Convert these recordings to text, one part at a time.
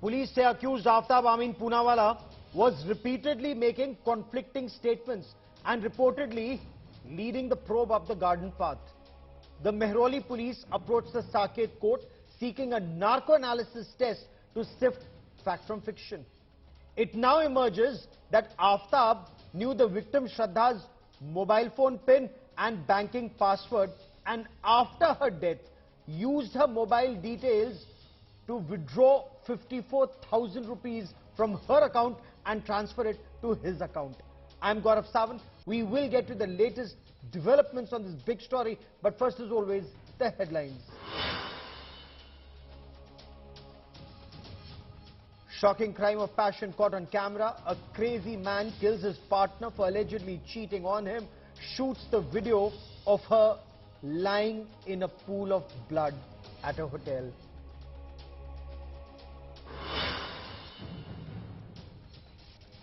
Police say accused Aftab Amin Poonawalla was repeatedly making conflicting statements and reportedly leading the probe up the garden path. The Mehrauli police approached the Saket court seeking a narco analysis test to sift fact from fiction. It now emerges that Aftab knew the victim Shraddha's mobile phone PIN and banking password, and after her death used her mobile details to withdraw 54,000 rupees from her account and transfer it to his account. I'm Gaurav Sawant. We will get to the latest developments on this big story, but first, as always, the headlines. Shocking crime of passion caught on camera. A crazy man kills his partner for allegedly cheating on him, shoots the video of her lying in a pool of blood at a hotel.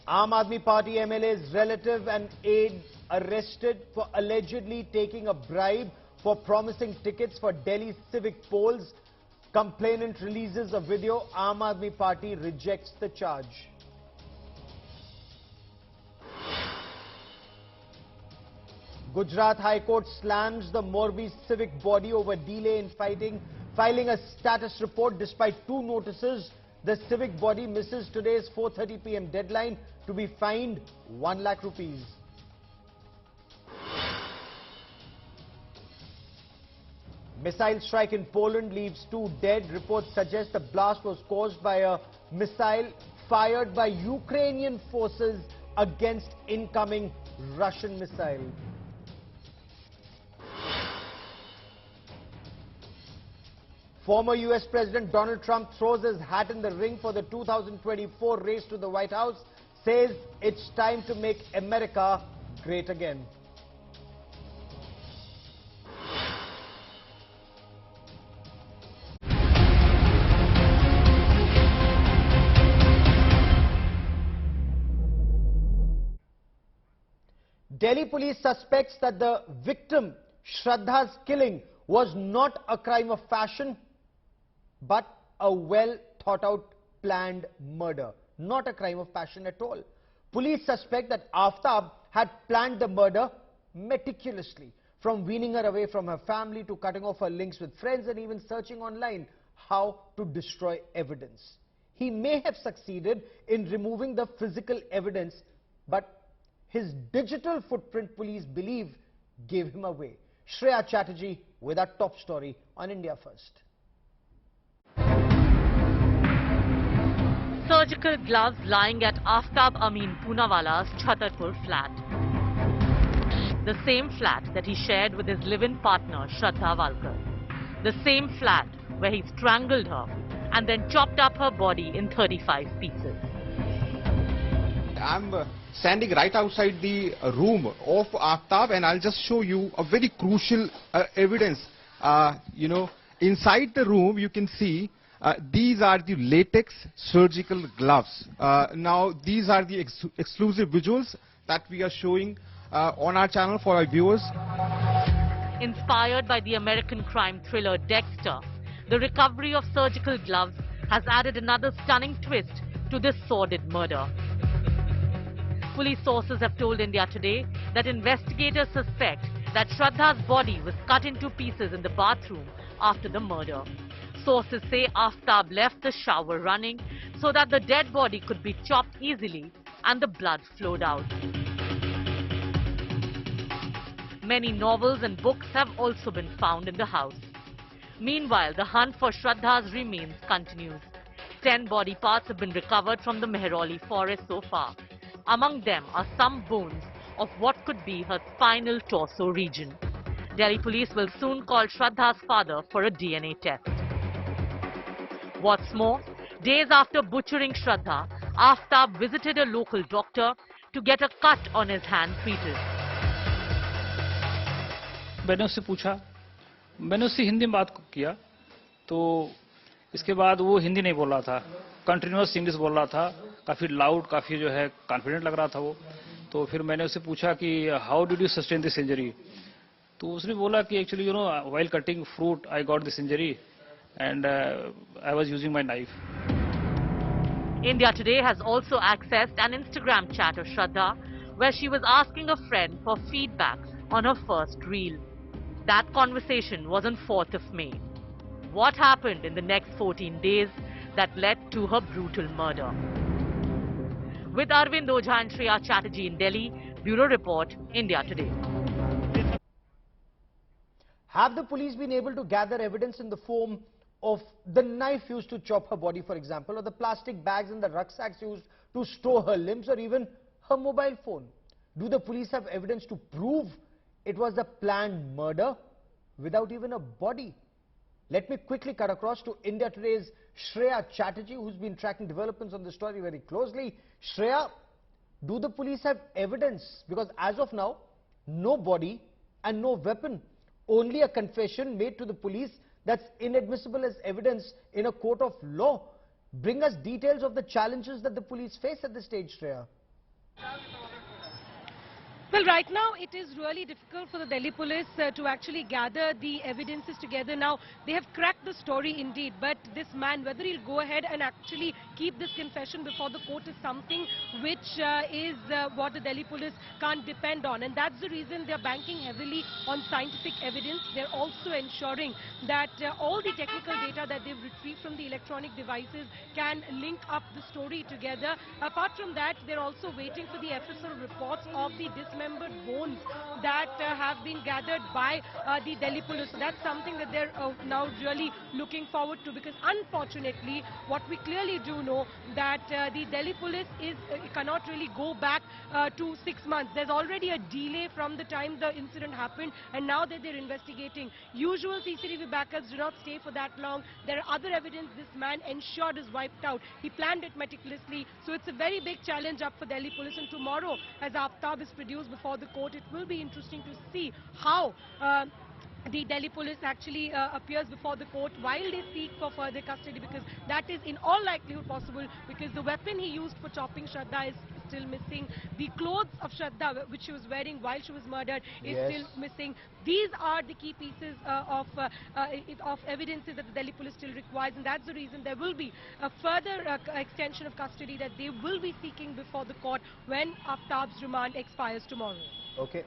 Aam Aadmi Party MLA's relative and aide arrested for allegedly taking a bribe for promising tickets for Delhi civic polls. Complainant releases a video. Aam Aadmi Party rejects the charge. Gujarat High Court slams the Morbi civic body over delay in filing a status report despite 2 notices. The civic body misses today's 4:30 p.m. deadline to be fined 1 lakh rupees. Missile strike in Poland leaves 2 dead. Reports suggest the blast was caused by a missile fired by Ukrainian forces against incoming Russian missile. Former US President Donald Trump throws his hat in the ring for the 2024 race to the White House, says it's time to make America great again. Delhi police suspects that the victim, Shraddha's killing, was not a crime of passion, but a well-thought-out, planned murder. Not a crime of passion at all. Police suspect that Aftab had planned the murder meticulously, from weaning her away from her family to cutting off her links with friends and even searching online how to destroy evidence. He may have succeeded in removing the physical evidence, but his digital footprint, police believe, gave him away. Shraddha Chatterjee with our top story on India First. Surgical gloves lying at Aftab Amin Poonawalla's Chhatarpur flat. The same flat that he shared with his live-in partner Shraddha Walkar. The same flat where he strangled her and then chopped up her body in 35 pieces. I'm standing right outside the room of Aftab, and I'll just show you a very crucial evidence. Inside the room you can see these are the latex surgical gloves. Now these are the exclusive visuals that we are showing on our channel for our viewers. Inspired by the American crime thriller Dexter, the recovery of surgical gloves has added another stunning twist to this sordid murder. Police sources have told India Today that investigators suspect that Shraddha's body was cut into pieces in the bathroom after the murder. Sources say Aftab left the shower running so that the dead body could be chopped easily and the blood flowed out. Many novels and books have also been found in the house. Meanwhile, the hunt for Shraddha's remains continues. 10 body parts have been recovered from the Mehrauli forest so far. Among them are some bones of what could be her spinal torso region. Delhi police will soon call Shraddha's father for a DNA test. What's more, days after butchering Shraddha, Aftab visited a local doctor to get a cut on his hand treated. मैंने उससे हिंदी में बात किया, तो इसके बाद वो हिंदी नहीं बोल रहा था, कंटिन्यूअस इंग्लिश बोल रहा था, काफी लाउड, काफी जो है कॉन्फिडेंट लग रहा था वो. तो फिर मैंने उससे पूछा कि how did you sustain this injury. तो उसने बोला कि actually while cutting fruit I got this injury and I was using my knife. India Today has also accessed an Instagram chat of Shraddha where she was asking a friend for feedback on her first reel. That conversation was on 4th of May. What happened in the next 14 days that led to her brutal murder? With Arvind Ojha and Shreya Chatterjee in Delhi, Bureau Report, India Today. Have the police been able to gather evidence in the form of the knife used to chop her body, for example, or the plastic bags and the rucksacks used to store her limbs, or even her mobile phone? Do the police have evidence to prove it was a planned murder without even a body? Let me quickly cut across to India Today's Shreya Chatterjee, who's been tracking developments on the story very closely. Shreya, do the police have evidence? Because as of now, no body and no weapon. Only a confession made to the police that's inadmissible as evidence in a court of law. Bring us details of the challenges that the police face at this stage, Shreya. Well, right now it is really difficult for the Delhi police to actually gather the evidences together. Now, they have cracked the story indeed, but this man, whether he'll go ahead and actually keep this confession before the court is something which is what the Delhi police can't depend on. And that's the reason they're banking heavily on scientific evidence. They're also ensuring that all the technical data that they've retrieved from the electronic devices can link up the story together. Apart from that, they're also waiting for the FSL reports of the dismembered bones that have been gathered by the Delhi police. So that's something that they're now really looking forward to, because unfortunately what we clearly do know that the Delhi police cannot really go back to 6 months. There's already a delay from the time the incident happened, and now that they're investigating. Usual CCTV backups do not stay for that long. There are other evidence this man ensured is wiped out. He planned it meticulously. So it's a very big challenge up for Delhi police, and tomorrow as Aftab is produced before the court, it will be interesting to see how the Delhi police actually appears before the court while they seek for further custody, because that is in all likelihood possible, because the weapon he used for chopping Shraddha is still missing. The clothes of Shraddha, which she was wearing while she was murdered, is still missing. These are the key pieces of evidences that the Delhi police still requires, and that's the reason there will be a further extension of custody that they will be seeking before the court when Aftab's remand expires tomorrow. Okay.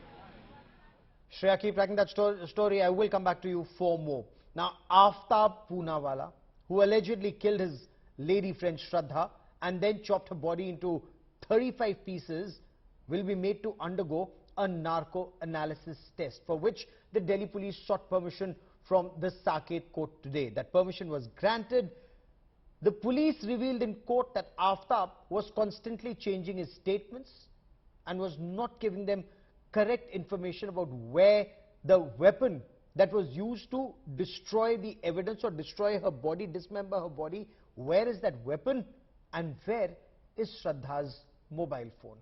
Shreya, keep tracking that story. I will come back to you for more. Now, Aftab Poonawalla, who allegedly killed his lady friend Shraddha and then chopped her body into 35 pieces, will be made to undergo a narco analysis test, for which the Delhi police sought permission from the Saket court today. That permission was granted. The police revealed in court that Aftab was constantly changing his statements and was not giving them correct information about where the weapon that was used to destroy the evidence or destroy her body, dismember her body, where is that weapon and where is Shraddha's mobile phone?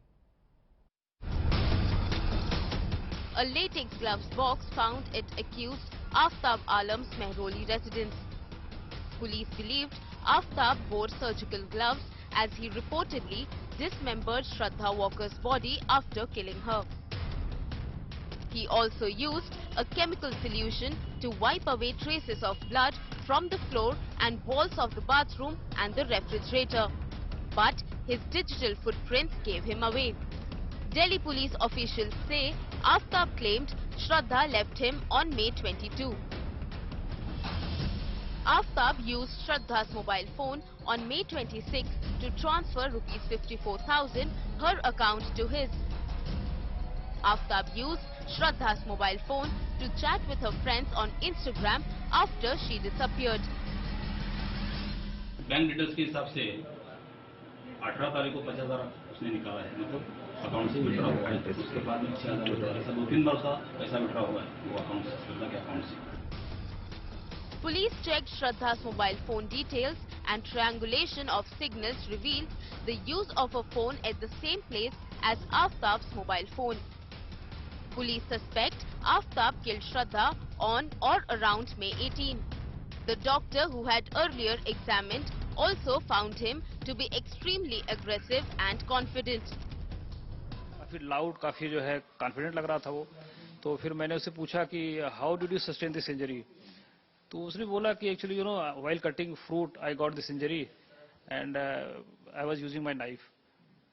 A latex gloves box found at accused Aftab Alam's Mehroli residence. Police believed Aftab wore surgical gloves as he reportedly dismembered Shraddha Walker's body after killing her. He also used a chemical solution to wipe away traces of blood from the floor and walls of the bathroom and the refrigerator. But his digital footprints gave him away. Delhi police officials say Aftab claimed Shraddha left him on May 22. Aftab used Shraddha's mobile phone on May 26 to transfer Rs 54,000, her account, to his. Aftab used Shraddha's mobile phone to chat with her friends on Instagram after she disappeared. Bank details के हिसाब से 18 तारीख को 50,000 उसने निकाला है, मतलब account से विड्रॉ हुआ है। उसके बाद में 6,000 विड्रॉ, ऐसा 2-3 बार का पैसा विड्रॉ हुआ है वो अकाउंट से, श्रद्धा के अकाउंट से। Police checked Shraddha's mobile phone details and triangulation of signals revealed the use of a phone at the same place as Aftab's mobile phone. Police suspect Aftab killed Shraddha on or around May 18. The doctor who had earlier examined also found him to be extremely aggressive and confident. काफी loud, काफी जो है confident लग रहा था वो। तो फिर मैंने उससे पूछा कि how did you sustain this injury? तो उसने बोला कि actually while cutting fruit I got this injury and I was using my knife.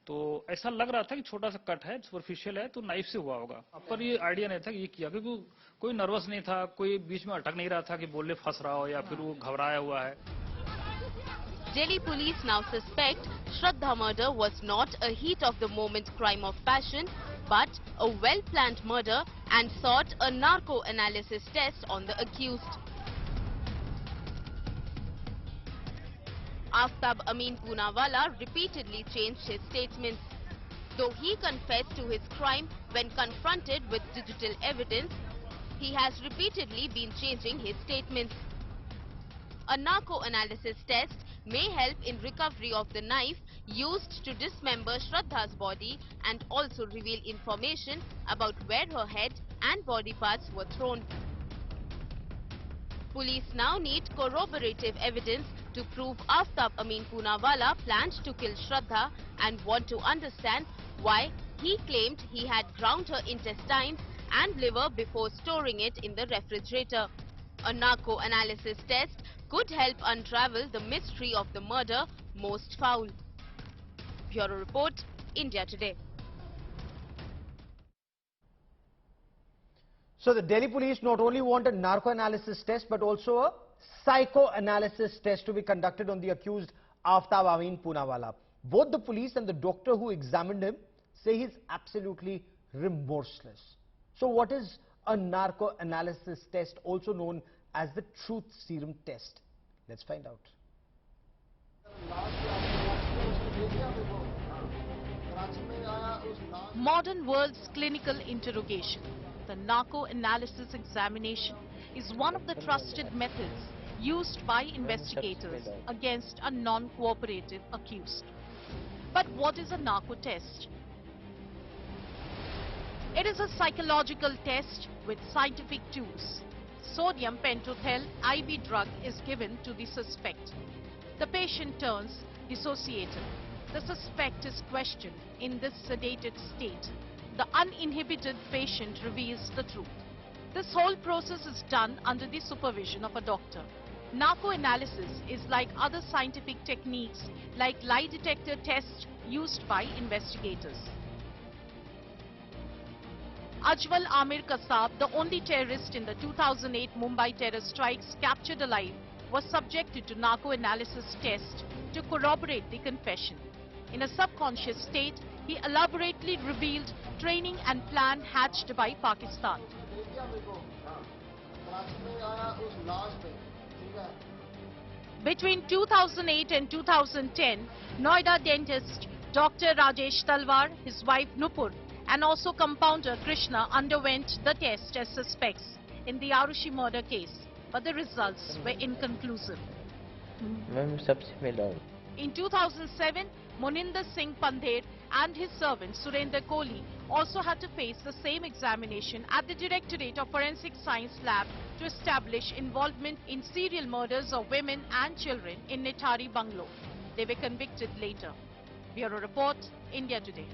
तो ऐसा लग रहा था कि छोटा सा कट है, सुपरफिशियल है, तो नाइफ से हुआ होगा। पर ये आइडिया नहीं था कि ये किया, क्योंकि कोई नर्वस नहीं था, कोई बीच में अटक नहीं रहा था कि बोलने फंस रहा हो या फिर वो घबराया हुआ है। Delhi police now suspect Shraddha murder was not a heat of the moment crime of passion, but a well-planned murder and sought a narco analysis test on the accused. Aftab Amin Poonawalla repeatedly changed his statements. Though he confessed to his crime when confronted with digital evidence, he has repeatedly been changing his statements. A narco analysis test may help in recovery of the knife used to dismember Shraddha's body and also reveal information about where her head and body parts were thrown. Police now need corroborative evidence to prove Aftab Amin Poonawalla planned to kill Shraddha and want to understand why he claimed he had ground her intestines and liver before storing it in the refrigerator. A narco analysis test could help unravel the mystery of the murder most foul. Bureau Report, India Today. So the Delhi police not only want a narco-analysis test, but also a psychoanalysis test to be conducted on the accused Aftab Amin Poonawalla. Both the police and the doctor who examined him say he's absolutely remorseless. So what is a narco-analysis test, also known as the truth serum test? Let's find out. Modern world's clinical interrogation. The narco analysis examination is one of the trusted methods used by investigators against a non-cooperative accused. But what is a narco test? It is a psychological test with scientific tools. Sodium pentothal IV drug is given to the suspect. The patient turns dissociated. The suspect is questioned in this sedated state. The uninhibited patient reveals the truth. This whole process is done under the supervision of a doctor. Narco analysis is like other scientific techniques like lie detector tests used by investigators. Ajwal Amir Kasab, the only terrorist in the 2008 Mumbai terror strikes captured alive, was subjected to narco analysis test to corroborate the confession. In a subconscious state, he elaborately revealed training and plan hatched by Pakistan. Between 2008 and 2010, Noida dentist Dr. Rajesh Talwar, his wife Nupur, and also compounder Krishna underwent the test as suspects in the Arushi murder case, but the results were inconclusive. In 2007, Moninder Singh Pandher and his servant Surender Kohli also had to face the same examination at the Directorate of Forensic Science Lab to establish involvement in serial murders of women and children in Nithari Bungalow. They were convicted later. Bureau Report, India Today.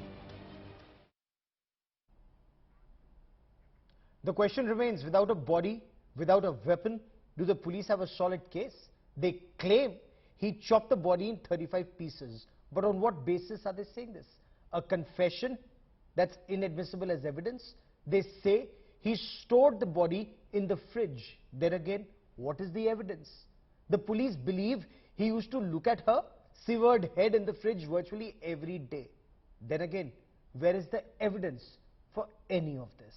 The question remains, without a body, without a weapon, do the police have a solid case? They claim he chopped the body in 35 pieces. But on what basis are they saying this? A confession that's inadmissible as evidence? They say he stored the body in the fridge. Then again, what is the evidence? The police believe he used to look at her severed head in the fridge virtually every day. Then again, where is the evidence for any of this?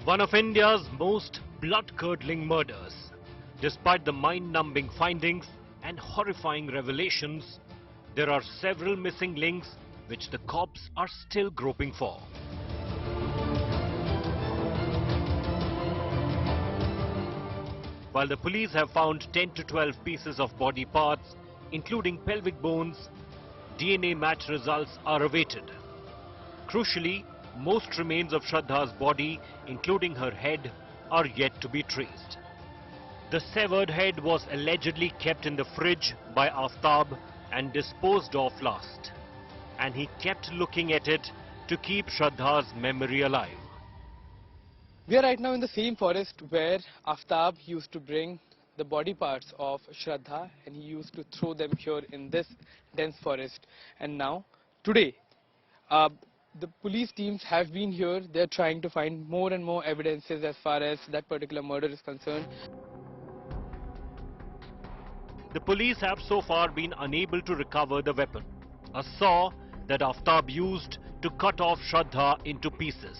One of India's most blood-curdling murders. Despite the mind-numbing findings and horrifying revelations, there are several missing links which the cops are still groping for. While the police have found 10 to 12 pieces of body parts, including pelvic bones, DNA match results are awaited. Crucially, most remains of Shraddha's body, including her head, are yet to be traced. The severed head was allegedly kept in the fridge by Aftab and disposed of last. And he kept looking at it to keep Shraddha's memory alive. We are right now in the same forest where Aftab used to bring the body parts of Shraddha and he used to throw them here in this dense forest. And now, today, the police teams have been here. They're trying to find more and more evidences as far as that particular murder is concerned. The police have so far been unable to recover the weapon, a saw that Aftab used to cut off Shraddha into pieces.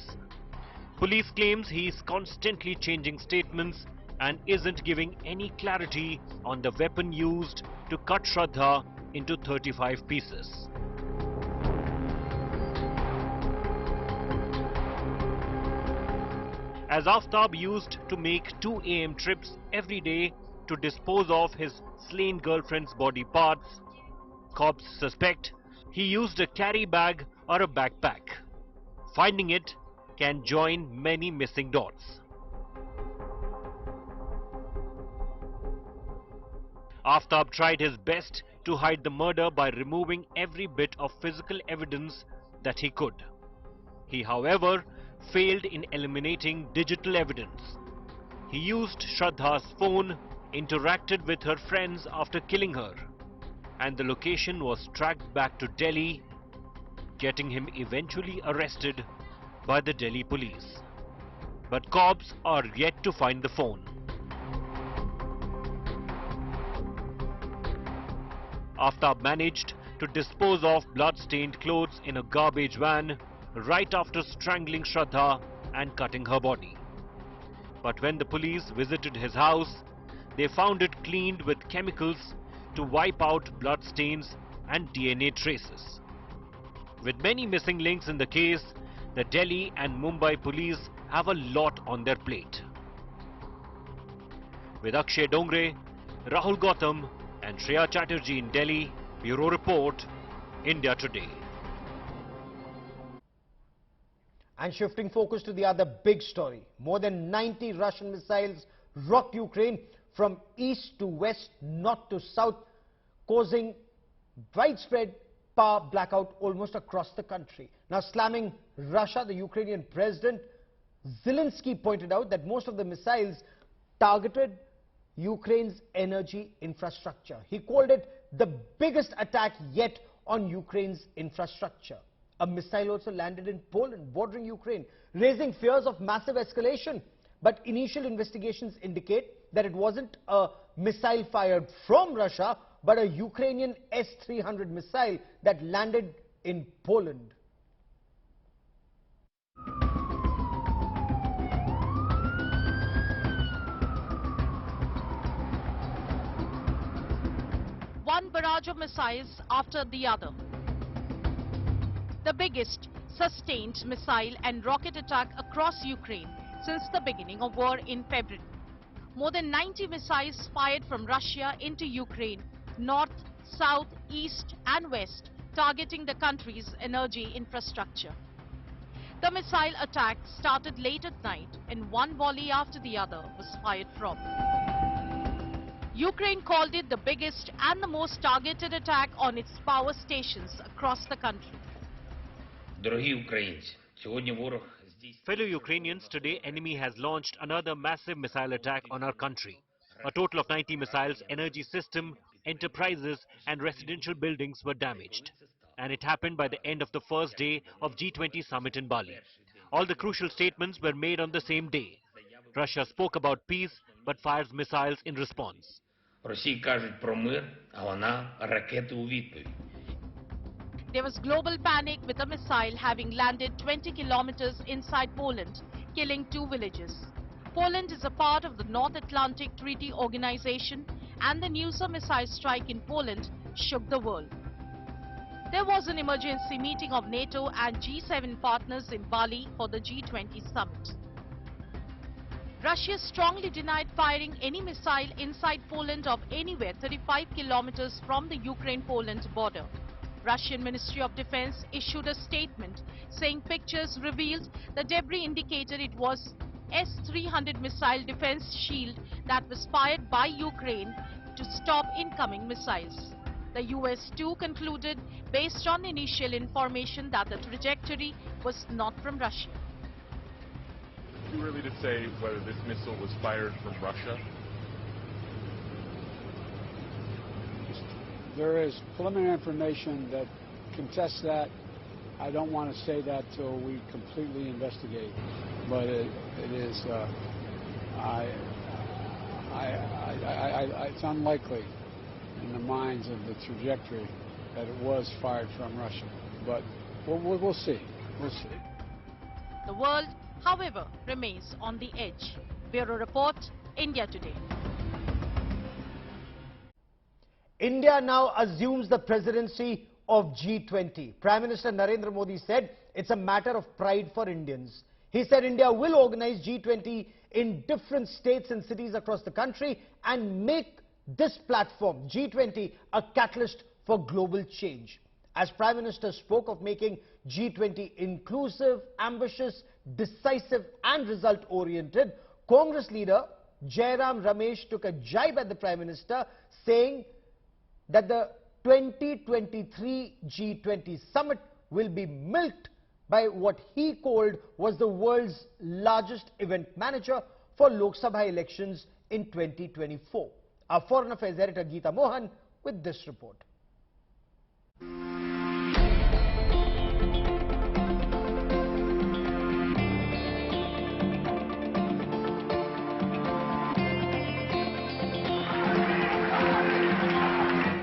Police claims he is constantly changing statements and isn't giving any clarity on the weapon used to cut Shraddha into 35 pieces. As Aftab used to make 2 AM trips every day to dispose of his slain girlfriend's body parts, cops suspect he used a carry bag or a backpack. Finding it can join many missing dots. Aftab tried his best to hide the murder by removing every bit of physical evidence that he could. He, however, failed in eliminating digital evidence. He used Shraddha's phone, interacted with her friends after killing her, and the location was tracked back to Delhi, getting him eventually arrested by the Delhi police. But cops are yet to find the phone. Aftab managed to dispose of blood-stained clothes in a garbage van right after strangling Shraddha and cutting her body. But when the police visited his house, they found it cleaned with chemicals to wipe out blood stains and DNA traces. With many missing links in the case, the Delhi and Mumbai police have a lot on their plate. With Akshay Dongre, Rahul Gautam and Shreya Chatterjee in Delhi, Bureau Report, India Today. And shifting focus to the other big story, more than 90 Russian missiles rocked Ukraine from east to west, north to south, causing widespread power blackout almost across the country. Now, slamming Russia, the Ukrainian president Zelensky pointed out that most of the missiles targeted Ukraine's energy infrastructure. He called it the biggest attack yet on Ukraine's infrastructure. A missile also landed in Poland, bordering Ukraine, raising fears of massive escalation. But initial investigations indicate that it wasn't a missile fired from Russia, but a Ukrainian S-300 missile that landed in Poland. One barrage of missiles after the other. The biggest sustained missile and rocket attack across Ukraine since the beginning of war in February. More than 90 missiles fired from Russia into Ukraine, north, south, east and west, targeting the country's energy infrastructure. The missile attack started late at night and one volley after the other was fired from. Ukraine called it the biggest and the most targeted attack on its power stations across the country. Fellow Ukrainians, today enemy has launched another massive missile attack on our country. A total of 90 missiles, energy system, enterprises and residential buildings were damaged. And it happened by the end of the first day of G20 summit in Bali. All the crucial statements were made on the same day. Russia spoke about peace but fires missiles in response. There was global panic with a missile having landed 20 kilometers inside Poland, killing 2 villages. Poland is a part of the North Atlantic Treaty Organization, and the news of missile strike in Poland shook the world. There was an emergency meeting of NATO and G7 partners in Bali for the G20 summit. Russia strongly denied firing any missile inside Poland of anywhere 35 kilometers from the Ukraine-Poland border. Russian Ministry of Defense issued a statement saying pictures revealed the debris indicated it was S-300 missile defense shield that was fired by Ukraine to stop incoming missiles. The US too concluded, based on initial information, that the trajectory was not from Russia. early to say whether this missile was fired from Russia? There is preliminary information that contests that. I don't want to say that till we completely investigate, but it's unlikely in the minds of the trajectory that it was fired from Russia. But we'll see. We'll see. The world, however, remains on the edge. Bureau Report, India Today. India now assumes the presidency of G20. Prime Minister Narendra Modi said it's a matter of pride for Indians. He said India will organize G20 in different states and cities across the country and make this platform, G20, a catalyst for global change. As Prime Minister spoke of making G20 inclusive, ambitious, decisive and result-oriented, Congress leader Jairam Ramesh took a jibe at the Prime Minister, saying that the 2023 G20 summit will be milked by what he called was the world's largest event manager for Lok Sabha elections in 2024. Our Foreign Affairs editor Geeta Mohan with this report.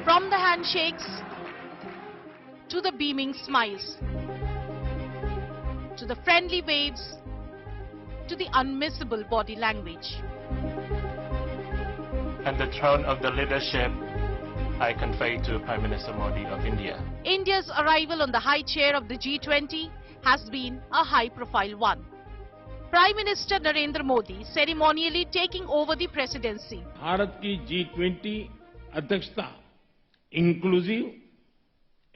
From the handshakes to the beaming smiles, to the friendly waves, to the unmissable body language. And the throne of the leadership I convey to Prime Minister Modi of India. India's arrival on the high chair of the G20 has been a high-profile one. Prime Minister Narendra Modi ceremonially taking over the presidency. Bharat की G20 अध्यक्षता inclusive,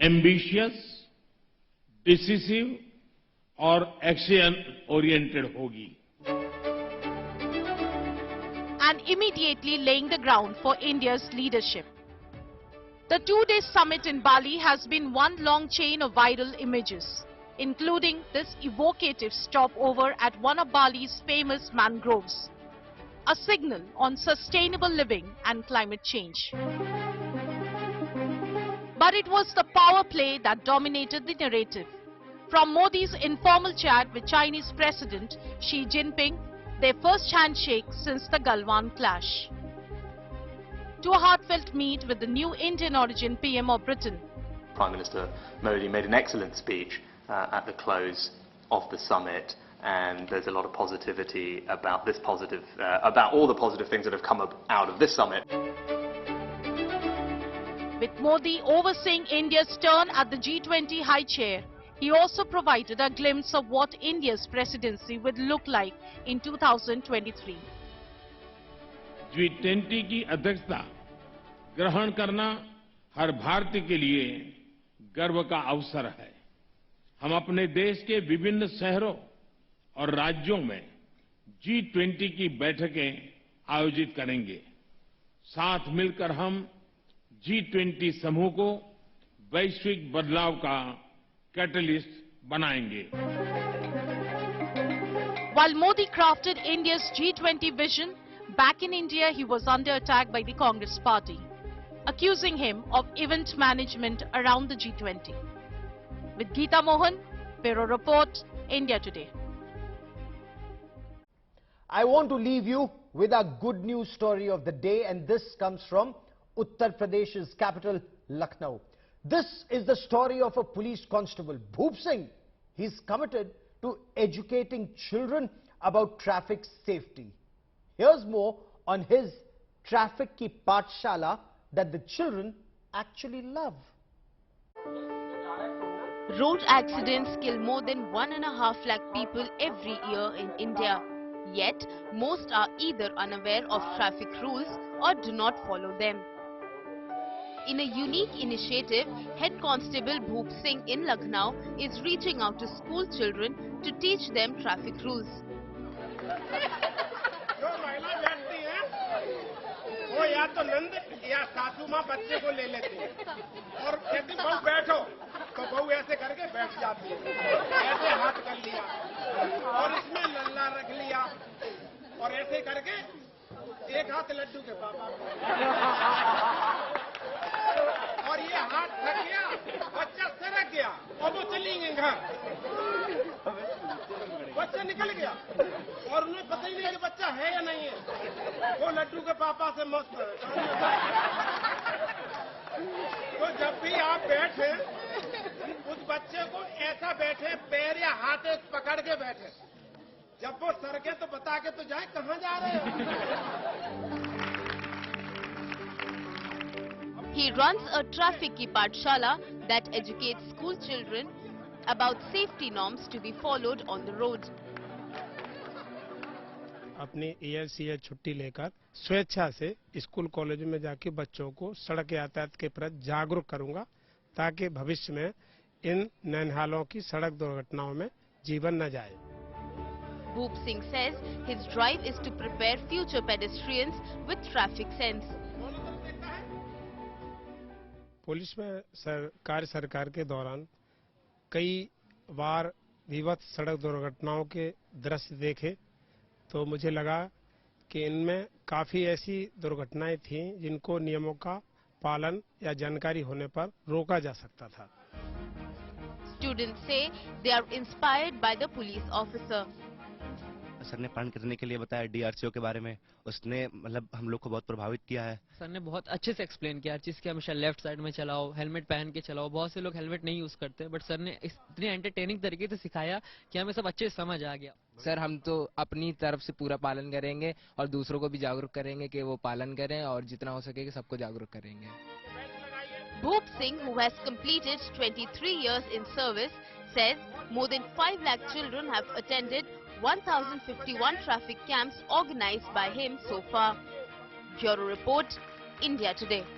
ambitious, decisive और action oriented होगी. And immediately laying the ground for India's leadership. The two-day summit in Bali has been one long chain of viral images, including this evocative stopover at one of Bali's famous mangroves, a signal on sustainable living and climate change. But it was the power play that dominated the narrative. From Modi's informal chat with Chinese President Xi Jinping, their first handshake since the Galwan clash, to a heartfelt meet with the new Indian origin PM of Britain. Prime Minister Modi made an excellent speech at the close of the summit, and there's a lot of positivity about this about all the positive things that have come out of this summit. With Modi overseeing India's turn at the G20 high chair, he also provided a glimpse of what India's presidency would look like in 2023. G20 की अध्यक्षता ग्रहण करना हर भारतीय के लिए गर्व का अवसर है. हम अपने देश के विभिन्न शहरों और राज्यों में G20 की बैठकें आयोजित करेंगे. साथ मिलकर हम G20 समूह को वैश्विक बदलाव का कैटलिस्ट बनाएंगे. While Modi crafted India's G20 vision, back in India he was under attack by the Congress party, accusing him of event management around the G20. With Geeta Mohan, Bureau Report, India Today. I want to leave you with a good news story of the day, and this comes from Uttar Pradesh's capital, Lucknow. This is the story of a police constable, Bhoop Singh. He's committed to educating children about traffic safety. Here's more on his traffic ki pathshala that the children actually love. Road accidents kill more than 1.5 lakh people every year in India. Yet, most are either unaware of traffic rules or do not follow them. In a unique initiative, Head Constable Bhoop Singh in Lucknow is reaching out to school children to teach them traffic rules. तो बहू ऐसे करके बैठ जाती है, ऐसे हाथ कर लिया और इसमें लल्ला रख लिया और ऐसे करके एक हाथ लड्डू के पापा और ये हाथ थक गया, बच्चा सरक गया और वो चली गई घर। बच्चा निकल गया और उन्हें पता ही नहीं कि बच्चा है या नहीं है, वो लड्डू के पापा से मस्त है। तो जब भी आप बैठे उस बच्चे को ऐसा बैठे, पैर या हाथ पकड़ के बैठे, जब वो सरके तो बता के तो जाए कहाँ जा रहे हो। He runs a traffic ki pathshala that educates school children about safety norms to be followed on the road. अपनी ईयर छुट्टी लेकर स्वेच्छा से स्कूल कॉलेज में जाके बच्चों को सड़क यातायात के प्रति जागरूक करूंगा, ताकि भविष्य में इन नैनहालों की सड़क दुर्घटनाओं में जीवन न जाए। Bhoop Singh says his drive is to prepare future pedestrians with traffic sense. Police में सरकार के दौरान कई बार विवत सड़क दुर्घटनाओं के दृश्य देखे, तो मुझे लगा कि इनमें काफी ऐसी दुर्घटनाएं थीं जिनको नियमों का पालन या जानकारी होने पर रोका जा सकता था। Students say they are inspired by the police officer. Sir ने पालन करने के लिए बताया डीआरसीओ के बारे में, उसने मतलब हम लोग को बहुत प्रभावित किया है। सर ने बहुत अच्छे से एक्सप्लेन किया हर चीज़ की, हमेशा लेफ्ट साइड में चलाओ, हेलमेट पहन के चलाओ। बहुत से लोग हेलमेट नहीं यूज करते, बट सर ने इतने एंटरटेनिंग तरीके से सिखाया कि हमें सब अच्छे से समझ आ गया। सर हम तो अपनी तरफ से पूरा पालन करेंगे और दूसरों को भी जागरूक करेंगे कि वो पालन करें और जितना हो सके सबको जागरूक करेंगे। Bhoop Singh, who has completed 23 years in service, says more than 5 lakh children have attended 1051 traffic camps organized by him so far. Bureau Report, India Today.